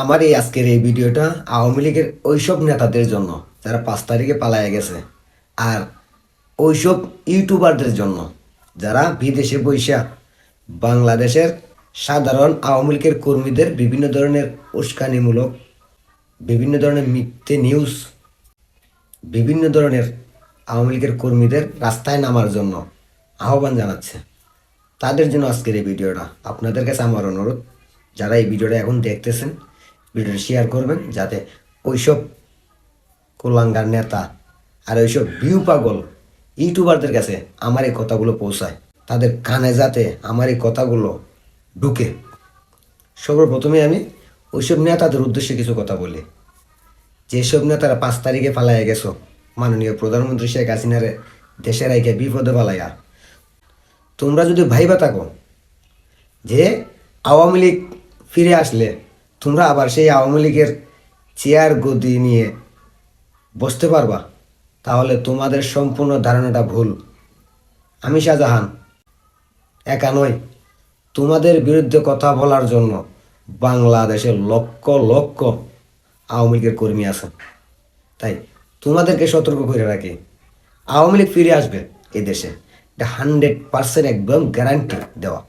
আমার এই আজকের এই ভিডিওটা আওয়ামী লীগের ওইসব নেতাদের জন্য যারা 5 তারিখে পালায়ে গেছে, আর ওইসব ইউটিউবারদের জন্য যারা বিদেশে বৈশা বাংলাদেশের সাধারণ আওয়ামী লীগের কর্মীদের বিভিন্ন ধরনের উস্কানিমূলক, বিভিন্ন ধরনের মিথ্যে নিউজ, বিভিন্ন ধরনের আওয়ামী লীগের কর্মীদের রাস্তায় নামার জন্য আহ্বান জানাচ্ছে। তাদের জন্য আজকের এই ভিডিওটা। আপনাদের কাছে আমার অনুরোধ, যারা এই ভিডিওটা এখন দেখতেছেন, ভিডিওটা শেয়ার করবেন যাতে ওইসব কুলাঙ্গার নেতা আর ওইসব ভিউ পাগল ইউটিউবারদের কাছে আমার এই কথাগুলো পৌঁছায়, তাদের কানে যাতে আমার এই কথাগুলো ঢুকে। সর্বপ্রথমে আমি ওইসব নেতাদের উদ্দেশ্যে কিছু কথা বলি। যেসব নেতারা 5 তারিখে পালাইয়া গেছো, মাননীয় প্রধানমন্ত্রী শেখ হাসিনারে দেশের রাইকে বিপদে পালাইয়া, তোমরা যদি ভাইবা থাকো যে আওয়ামী লীগ ফিরে আসলে তোমরা আবার সেই আওয়ামী লীগের চেয়ার গদি নিয়ে বসতে পারবা, তাহলে তোমাদের সম্পূর্ণ ধারণাটা ভুল। আমি শাহজাহান একা নই, তোমাদের বিরুদ্ধে কথা বলার জন্য বাংলাদেশের লক্ষ লক্ষ আওয়ামী লীগের কর্মী আছে। তাই তোমাদেরকে সতর্ক করে রাখি, আওয়ামী লীগ ফিরে আসবে এই দেশে, এটা 100% একদম গ্যারান্টি দেওয়া।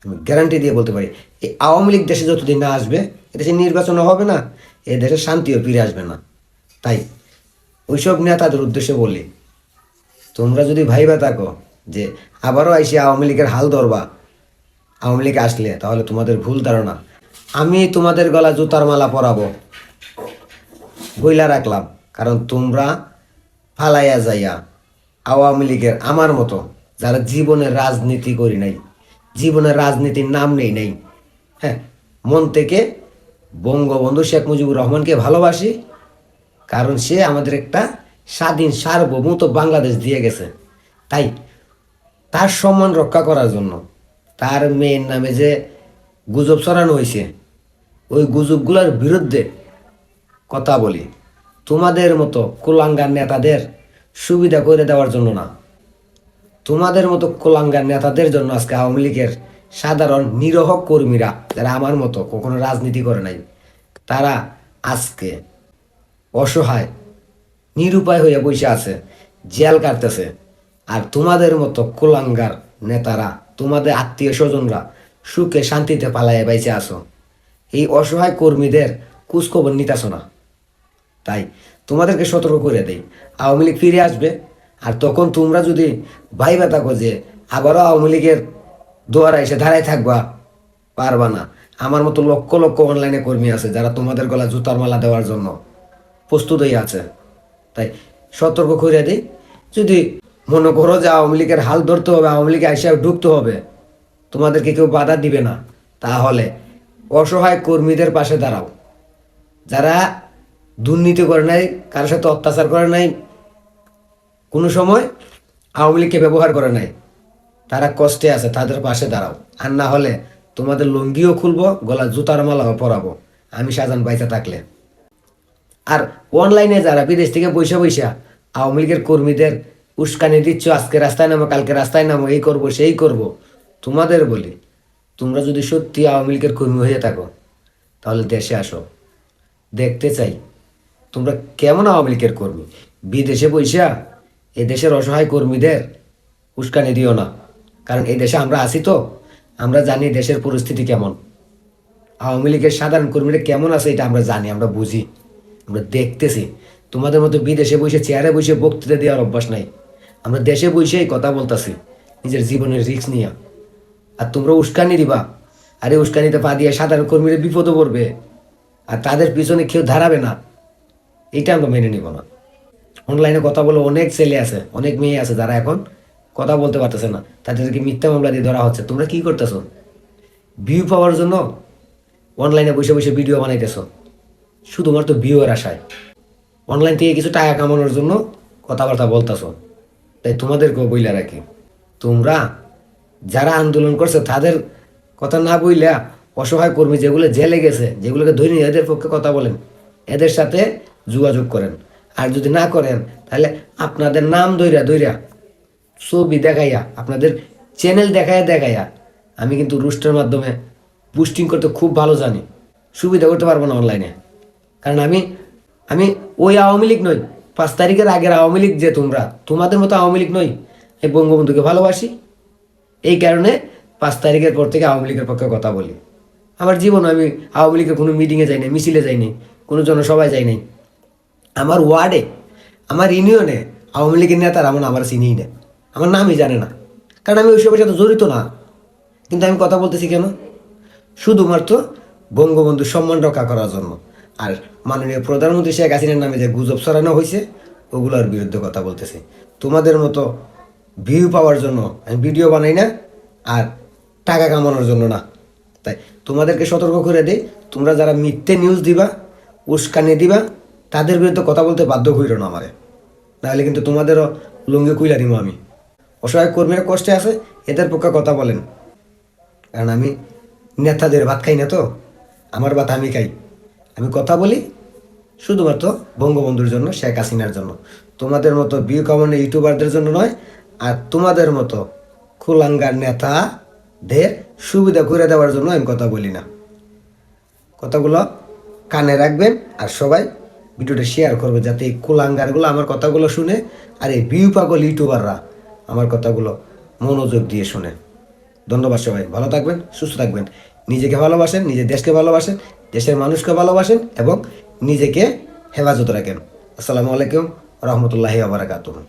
আমি গ্যারান্টি দিয়ে বলতে পারি, এই আওয়ামী লীগ দেশে যতদিন না আসবে এদেশে নির্বাচনও হবে না, এ দেশে শান্তিও ফিরে আসবে না। তাই ওইসব নেতাদের উদ্দেশ্যে বলি, তোমরা যদি ভাইবা থাকো যে আবারও আইসে আওয়ামী লীগের হাল ধরবা আওয়ামী লীগ আসলে, তাহলে তোমাদের ভুল ধারণা। আমি তোমাদের গলা জুতার মালা পরাবো বইলা রাখলাম, কারণ তোমরা ফালাইয়া যাইয়া আওয়ামী লীগের আমার মতো যারা জীবনের রাজনীতি করি নাই, জীবনের রাজনীতির নাম নেই নাই, হ্যাঁ, মন থেকে বঙ্গবন্ধু শেখ মুজিবুর রহমানকে ভালোবাসি, কারণ সে আমাদের একটা স্বাধীন সার্বভৌমত্ব বাংলাদেশ দিয়ে গেছে। তাই তার সম্মান রক্ষা করার জন্য তার মেয়ের নামে যে গুজব ছড়ানো হয়েছে, ওই গুজবগুলোর বিরুদ্ধে কথা বলি। তোমাদের মতো কুলাঙ্গার নেতাদের সুবিধা করে দেওয়ার জন্য না, তোমাদের মতো কুলাঙ্গার নেতাদের জন্য আজকে আওয়ামী লীগের সাধারণ নিরহ কর্মীরা যারা আমার মতো কখনো রাজনীতি করে নাই, তারা আজকে অসহায় নিরুপায় হয়ে বসে আছে, জেল কাটতেছে। আর তোমাদের মতো কুলাঙ্গার নেতারা, তোমাদের আত্মীয় স্বজনরা সুখে শান্তিতে পালাইয়া বাইচে আসো, এই অসহায় কর্মীদের খোঁজখবর নিতেছো না। তাই তোমাদেরকে সতর্ক করে দেই, আওয়ামী লীগ ফিরে আসবে, আর তখন তোমরা যদি ভাইবা থাকো যে আবারও আওয়ামী লীগের দুয়ারে এসে দাঁড়ায় থাকবা, পারবা না। আমার মতো লক্ষ লক্ষ অনলাইনে কর্মী আছে যারা তোমাদের গলা জুতার মালা দেওয়ার জন্য প্রস্তুত হয়ে আছে। তাই সতর্ক করে দিই, যদি মনে করো যে আওয়ামী লীগের হাল ধরতে হবে, আওয়ামী লীগে আইসা ঢুকতে হবে, তোমাদেরকে কেউ বাধা দিবে না, তাহলে অসহায় কর্মীদের পাশে দাঁড়াও। যারা দুর্নীতি করে নাই, কারোর সাথে অত্যাচার করে নাই, কোনো সময় আওয়ামী লীগকে ব্যবহার করে নাই, তারা কষ্টে আছে, তাদের পাশে দাঁড়াও। আর না হলে তোমাদের লুঙ্গিও খুলবো, গলা জুতার মালাও পরাবো আমি শাহজাহান বাইচা থাকলে। আর অনলাইনে যারা বিদেশ থেকে বৈশা বৈশা আওয়ামী লীগের কর্মীদের উস্কানি দিচ্ছ, আজকে রাস্তায় নামো, কালকে রাস্তায় নামো, এই করবো সেই করবো, তোমাদের বলি, তোমরা যদি সত্যি আওয়ামী লীগের কর্মী হয়ে থাকো তাহলে দেশে আসো, দেখতে চাই তোমরা কেমন আওয়ামী লীগের কর্মী। বিদেশে বৈশা এ দেশের অসহায় কর্মীদের উস্কানি দিও না, কারণ এই দেশে আমরা আছি তো, আমরা জানি দেশের পরিস্থিতি কেমন, আওয়ামী লীগের সাধারণ কর্মীরা কেমন আছে এটা আমরা জানি, আমরা বুঝি, আমরা দেখতেছি। তোমাদের মতো বিদেশে বসে চেয়ারে বসে বক্তৃতা দেওয়ার অভ্যাস নাই, আমরা দেশে বসেই কথা বলতেছি নিজের জীবনের রিস্ক নিয়ে। আর তোমরা উস্কানি দিবা, আর এই উস্কানিতে পা দিয়ে সাধারণ কর্মীরা বিপদে পড়বে, আর তাদের পিছনে কেউ দাঁড়াবে না, এটা আমরা মেনে নিব না। অনলাইনে কথা বলে অনেক ছেলে আছে, অনেক মেয়ে আছে যারা এখন কথা বলতে পারতেছে না, তাদেরকে মিথ্যা মামলা দিয়ে ধরা হচ্ছে। তোমরা কি করতেছো? ভিউ পাওয়ার জন্য অনলাইনে বসে বসে ভিডিও বানাইতেছো, শুধুমাত্র ভিউয়ের আশায়, অনলাইন থেকে কিছু টাকা কামানোর জন্য কথাবার্তা বলতেছো। তাই তোমাদেরকেও বইলা রাখি, তোমরা যারা আন্দোলন করছে তাদের কথা না বইলা অসহায় কর্মী যেগুলো জেলে গেছে, যেগুলোকে ধরে এদের পক্ষে কথা বলেন, এদের সাথে যোগাযোগ করেন। আর যদি না করেন তাহলে আপনাদের নাম দইরা দইরা ছবি দেখাইয়া, আপনাদের চ্যানেল দেখাইয়া দেখাইয়া, আমি কিন্তু রুস্টের মাধ্যমে বুস্টিং করতে খুব ভালো জানি, সুবিধা করতে পারবো না অনলাইনে। কারণ আমি আমি ওই আওয়ামী লীগ নই, 5 তারিখের আগের আওয়ামী লীগ যে তোমরা, তোমাদের মতো আওয়ামী লীগ নই। এই বঙ্গবন্ধুকে ভালোবাসি, এই কারণে 5 তারিখের পর থেকে আওয়ামী লীগের পক্ষে কথা বলি। আমার জীবন আমি আওয়ামী লীগের কোনো মিটিংয়ে যাই নাই, মিছিলে যাই নাই, কোনো জনসভায় যাই নাই। আমার ওয়ার্ডে, আমার ইউনিয়নে আওয়ামী লীগের নেতারা আমার চিনিই না, আমার নামই জানে না, কারণ আমি ওইসবের সাথে জড়িত না। কিন্তু আমি কথা বলতেছি কেন? শুধুমাত্র বঙ্গবন্ধুর সম্মান রক্ষা করার জন্য। আর মাননীয় প্রধানমন্ত্রী শেখ হাসিনার নামে যে গুজব ছড়ানো হয়েছে ওগুলোর বিরুদ্ধে কথা বলতেছি। তোমাদের মতো ভিউ পাওয়ার জন্য আমি ভিডিও বানাই না, আর টাকা কামানোর জন্য না। তাই তোমাদেরকে সতর্ক করে দিই, তোমরা যারা মিথ্যে নিউজ দিবা, উস্কানি দিবা, তাদের বিরুদ্ধে কথা বলতে বাধ্য করিও না আমারে, নাহলে কিন্তু তোমাদেরও লুঙ্গি কুইলা দিব আমি। অসহায় কর্মীরা কষ্টে আছে, এদের পক্ষে কথা বলেন। কারণ আমি নেতাদের ভাত খাই না তো, আমার ভাত আমি খাই। আমি কথা বলি শুধুমাত্র বঙ্গবন্ধুর জন্য, শেখ হাসিনার জন্য। তোমাদের মতো ভিউ কামানো ইউটিউবারদের জন্য নয়, আর তোমাদের মতো কুলাঙ্গার নেতাদের সুবিধা করে দেওয়ার জন্য আমি কথা বলি না। কথাগুলো কানে রাখবেন, আর সবাই ভিডিওটা শেয়ার করবে, যাতে এই কুলাঙ্গারগুলো আমার কথাগুলো শুনে, আর এই ভিউ পাগল ইউটিউবাররা আমার কথাগুলো মনোযোগ দিয়ে শুনে। ধন্যবাদ সবাই, ভালো থাকবেন, সুস্থ থাকবেন, নিজেকে ভালোবাসেন, নিজের দেশকে ভালোবাসেন, দেশের মানুষকে ভালোবাসেন এবং নিজেকে হেফাজত রাখেন। আসসালামু আলাইকুম রহমতুল্লাহি ওয়া বারাকাতুহু।